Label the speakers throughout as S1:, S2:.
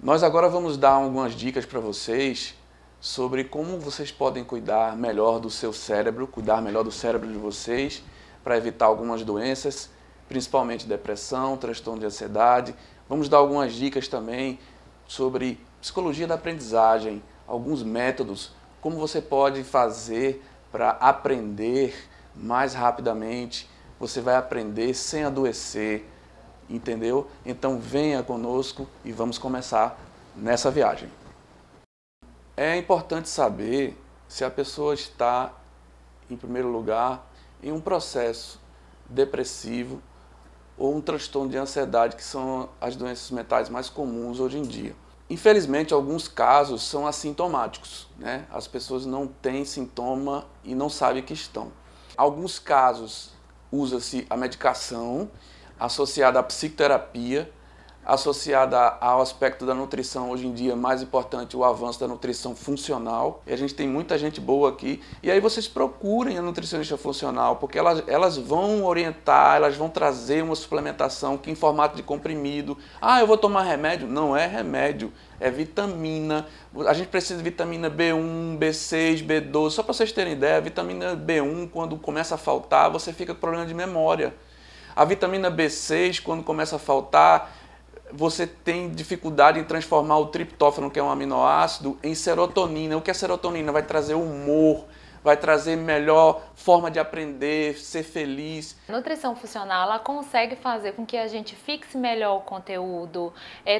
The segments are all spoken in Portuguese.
S1: Nós agora vamos dar algumas dicas para vocês sobre como vocês podem cuidar melhor do seu cérebro, cuidar melhor do cérebro de vocês para evitar algumas doenças, principalmente depressão, transtorno de ansiedade. Vamos dar algumas dicas também sobre psicologia da aprendizagem, alguns métodos, como você pode fazer para aprender mais rapidamente, você vai aprender sem adoecer, entendeu? Então venha conosco e vamos começar nessa viagem. É importante saber se a pessoa está, em primeiro lugar, em um processo depressivo ou um transtorno de ansiedade, que são as doenças mentais mais comuns hoje em dia. Infelizmente, alguns casos são assintomáticos, né? As pessoas não têm sintoma e não sabem que estão. Alguns casos usa-se a medicação associada à psicoterapia, associada ao aspecto da nutrição. Hoje em dia, mais importante, o avanço da nutrição funcional. E a gente tem muita gente boa aqui. E aí vocês procurem a nutricionista funcional, porque elas vão orientar, elas vão trazer uma suplementação que em formato de comprimido. Ah, eu vou tomar remédio? Não é remédio, é vitamina. A gente precisa de vitamina B1, B6, B12. Só para vocês terem ideia, a vitamina B1, quando começa a faltar, você fica com problema de memória. A vitamina B6, quando começa a faltar, você tem dificuldade em transformar o triptófano, que é um aminoácido, em serotonina. O que é serotonina? Vai trazer humor, vai trazer melhor forma de aprender, ser feliz.
S2: A nutrição funcional, ela consegue fazer com que a gente fixe melhor o conteúdo,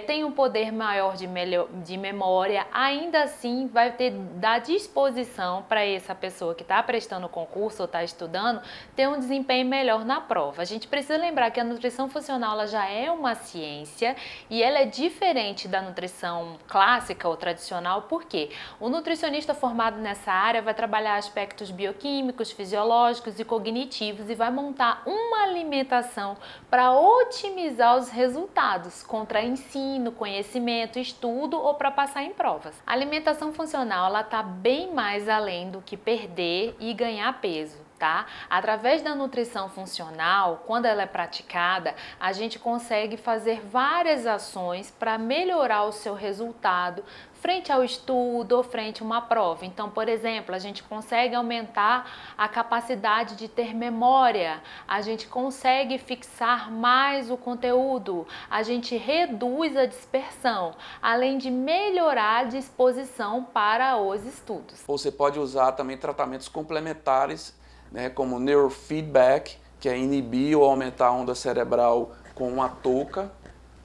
S2: tenha um poder maior de memória, ainda assim vai dar disposição para essa pessoa que está prestando o concurso ou está estudando, ter um desempenho melhor na prova. A gente precisa lembrar que a nutrição funcional ela já é uma ciência e ela é diferente da nutrição clássica ou tradicional, porque o nutricionista formado nessa área vai trabalhar aspectos bioquímicos, fisiológicos e cognitivos e vai montar uma alimentação para otimizar os resultados contra ensino, conhecimento, estudo ou para passar em provas. A alimentação funcional ela está bem mais além do que perder e ganhar peso. Tá? Através da nutrição funcional, quando ela é praticada, a gente consegue fazer várias ações para melhorar o seu resultado frente ao estudo ou frente a uma prova. Então, por exemplo, a gente consegue aumentar a capacidade de ter memória, a gente consegue fixar mais o conteúdo, a gente reduz a dispersão, além de melhorar a disposição para os estudos.
S1: Você pode usar também tratamentos complementares, né, como neurofeedback, que é inibir ou aumentar a onda cerebral com uma touca,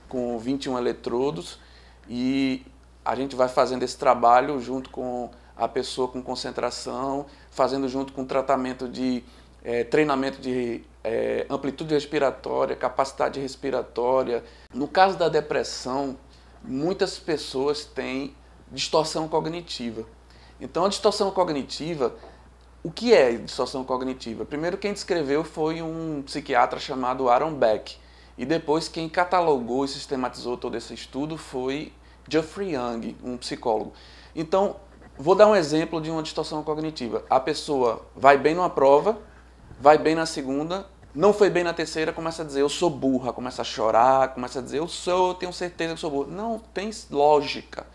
S1: com 21 eletrodos, e a gente vai fazendo esse trabalho junto com a pessoa com concentração, fazendo junto com tratamento de treinamento de amplitude respiratória, capacidade respiratória. No caso da depressão, muitas pessoas têm distorção cognitiva. Então, a distorção cognitiva, o que é distorção cognitiva? Primeiro, quem descreveu foi um psiquiatra chamado Aaron Beck. E depois, quem catalogou e sistematizou todo esse estudo foi Jeffrey Young, um psicólogo. Então, vou dar um exemplo de uma distorção cognitiva. A pessoa vai bem numa prova, vai bem na segunda, não foi bem na terceira, começa a dizer, eu sou burra, começa a chorar, começa a dizer, eu tenho certeza que sou burra. Não tem lógica.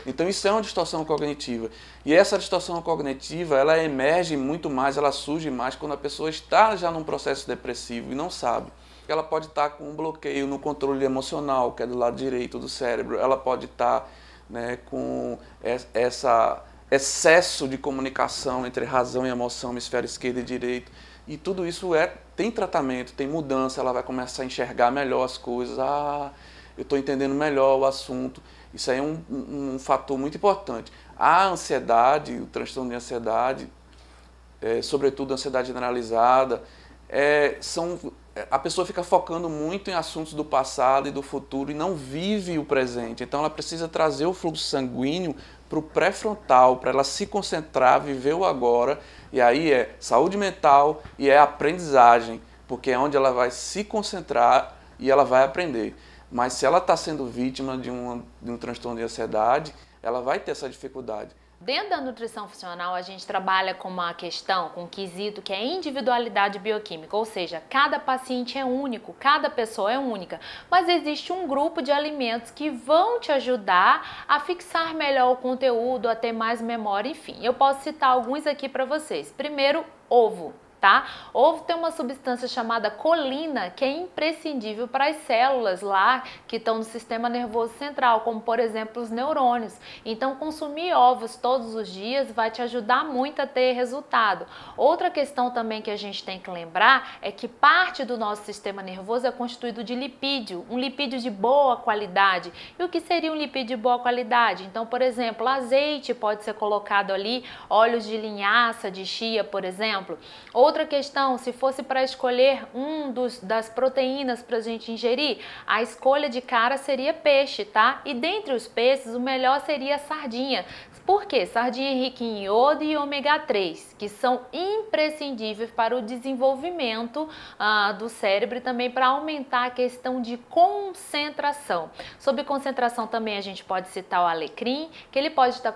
S1: Então isso é uma distorção cognitiva. E essa distorção cognitiva, ela emerge muito mais, ela surge mais quando a pessoa está já num processo depressivo e não sabe. Ela pode estar com um bloqueio no controle emocional, que é do lado direito do cérebro. Ela pode estar, né, com esse excesso de comunicação entre razão e emoção, hemisfério esquerdo e direito. E tudo isso tem tratamento, tem mudança, ela vai começar a enxergar melhor as coisas. Ah, eu estou entendendo melhor o assunto. Isso aí é um fator muito importante. A ansiedade, o transtorno de ansiedade, sobretudo a ansiedade generalizada, a pessoa fica focando muito em assuntos do passado e do futuro e não vive o presente. Então ela precisa trazer o fluxo sanguíneo para o pré-frontal, para ela se concentrar, viver o agora. E aí é saúde mental e é aprendizagem, porque é onde ela vai se concentrar e ela vai aprender. Mas se ela está sendo vítima de um transtorno de ansiedade, ela vai ter essa dificuldade.
S2: Dentro da nutrição funcional, a gente trabalha com uma questão, com um quesito que é individualidade bioquímica, ou seja, cada paciente é único, cada pessoa é única, mas existe um grupo de alimentos que vão te ajudar a fixar melhor o conteúdo, a ter mais memória, enfim. Eu posso citar alguns aqui para vocês. Primeiro, ovo. Tá? Ovo tem uma substância chamada colina que é imprescindível para as células lá que estão no sistema nervoso central, como por exemplo os neurônios. Então consumir ovos todos os dias vai te ajudar muito a ter resultado. Outra questão também que a gente tem que lembrar é que parte do nosso sistema nervoso é constituído de lipídio, um lipídio de boa qualidade. E o que seria um lipídio de boa qualidade? Então, por exemplo, azeite pode ser colocado ali, óleos de linhaça, de chia, por exemplo. Outra questão, se fosse para escolher das proteínas para a gente ingerir, a escolha de cara seria peixe, tá? E dentre os peixes, o melhor seria a sardinha. Por quê? Sardinha é rica em iodo e ômega 3, que são imprescindíveis para o desenvolvimento do cérebro e também para aumentar a questão de concentração. Sobre concentração também a gente pode citar o alecrim, que ele pode estar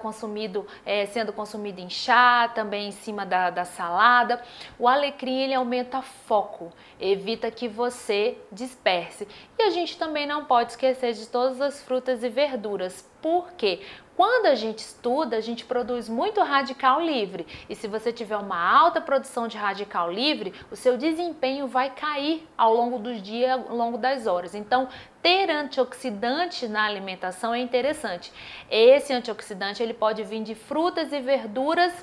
S2: sendo consumido em chá, também em cima da salada. O alecrim ele aumenta foco, evita que você disperse. E a gente também não pode esquecer de todas as frutas e verduras. Por quê? Quando a gente estuda, a gente produz muito radical livre. E se você tiver uma alta produção de radical livre, o seu desempenho vai cair ao longo dos dias, ao longo das horas. Então, ter antioxidante na alimentação é interessante. Esse antioxidante ele pode vir de frutas e verduras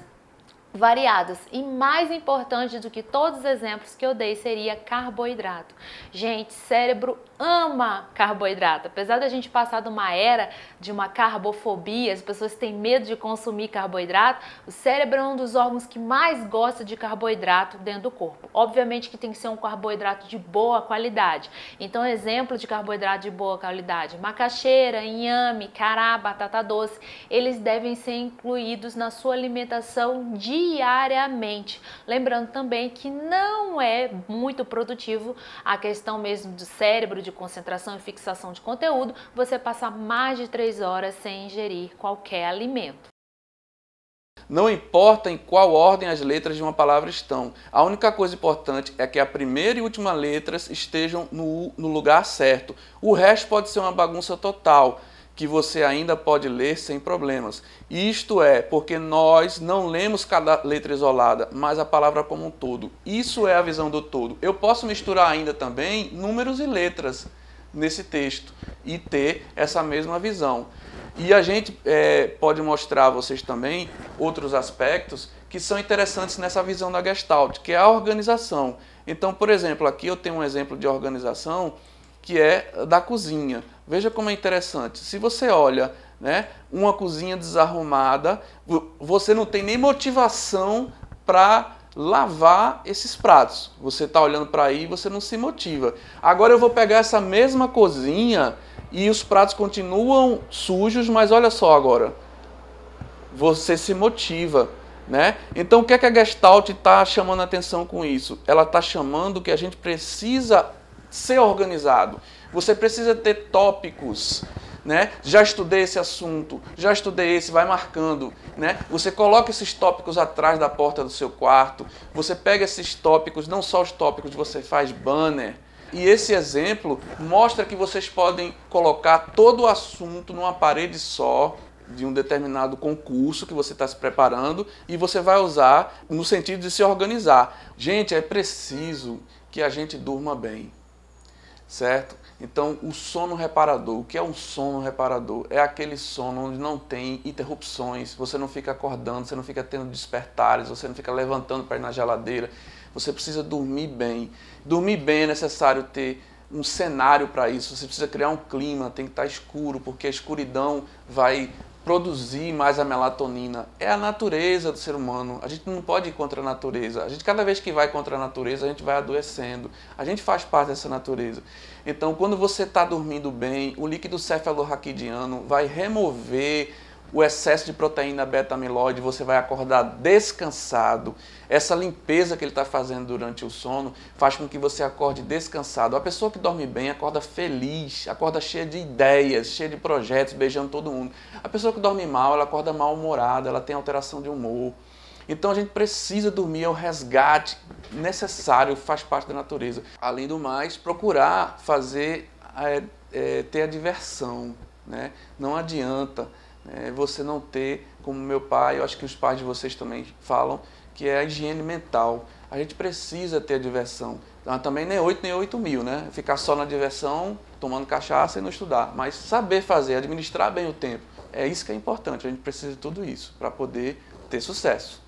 S2: variadas, e mais importante do que todos os exemplos que eu dei seria carboidrato. Gente, cérebro ama carboidrato. Apesar da gente passar de uma era de uma carbofobia, as pessoas têm medo de consumir carboidrato, o cérebro é um dos órgãos que mais gosta de carboidrato dentro do corpo. Obviamente que tem que ser um carboidrato de boa qualidade. Então, exemplo de carboidrato de boa qualidade: macaxeira, inhame, cará, batata doce, eles devem ser incluídos na sua alimentação diariamente. Lembrando também que não é muito produtivo a questão mesmo do cérebro, de concentração e fixação de conteúdo, você passar mais de 3 horas sem ingerir qualquer alimento.
S1: Não importa em qual ordem as letras de uma palavra estão. A única coisa importante é que a primeira e última letras estejam no lugar certo. O resto pode ser uma bagunça total, que você ainda pode ler sem problemas. Isto é porque nós não lemos cada letra isolada, mas a palavra como um todo. Isso é a visão do todo. Eu posso misturar ainda também números e letras nesse texto e ter essa mesma visão. E a gente pode mostrar a vocês também outros aspectos que são interessantes nessa visão da Gestalt, que é a organização. Então, por exemplo, aqui eu tenho um exemplo de organização que é da cozinha. Veja como é interessante. Se você olha, né, uma cozinha desarrumada, você não tem nem motivação para lavar esses pratos. Você está olhando para aí e você não se motiva. Agora eu vou pegar essa mesma cozinha e os pratos continuam sujos, mas olha só agora. Você se motiva, né? Então o que é que a Gestalt está chamando a atenção com isso? Ela está chamando que a gente precisa ser organizado. Você precisa ter tópicos, né? Já estudei esse assunto, já estudei esse, vai marcando, né? Você coloca esses tópicos atrás da porta do seu quarto, você pega esses tópicos, não só os tópicos, você faz banner. E esse exemplo mostra que vocês podem colocar todo o assunto numa parede só, de um determinado concurso que você está se preparando, e você vai usar no sentido de se organizar. Gente, é preciso que a gente durma bem, certo? Então, o sono reparador. O que é um sono reparador? É aquele sono onde não tem interrupções, você não fica acordando, você não fica tendo despertares, você não fica levantando para ir na geladeira. Você precisa dormir bem. Dormir bem é necessário ter um cenário para isso. Você precisa criar um clima, tem que estar escuro, porque a escuridão vai produzir mais a melatonina. É a natureza do ser humano. A gente não pode ir contra a natureza. A gente, cada vez que vai contra a natureza, a gente vai adoecendo. A gente faz parte dessa natureza. Então, quando você está dormindo bem, o líquido cefalorraquidiano vai remover o excesso de proteína beta-amiloide, você vai acordar descansado. Essa limpeza que ele está fazendo durante o sono faz com que você acorde descansado. A pessoa que dorme bem acorda feliz, acorda cheia de ideias, cheia de projetos, beijando todo mundo. A pessoa que dorme mal, ela acorda mal-humorada, ela tem alteração de humor. Então a gente precisa dormir, é o resgate necessário, faz parte da natureza. Além do mais, procurar fazer, ter a diversão, né? Não adianta você não ter, como meu pai, eu acho que os pais de vocês também falam, que é a higiene mental. A gente precisa ter a diversão. Também nem 8 nem 8 mil, né? Ficar só na diversão, tomando cachaça e não estudar. Mas saber fazer, administrar bem o tempo. É isso que é importante, a gente precisa de tudo isso para poder ter sucesso.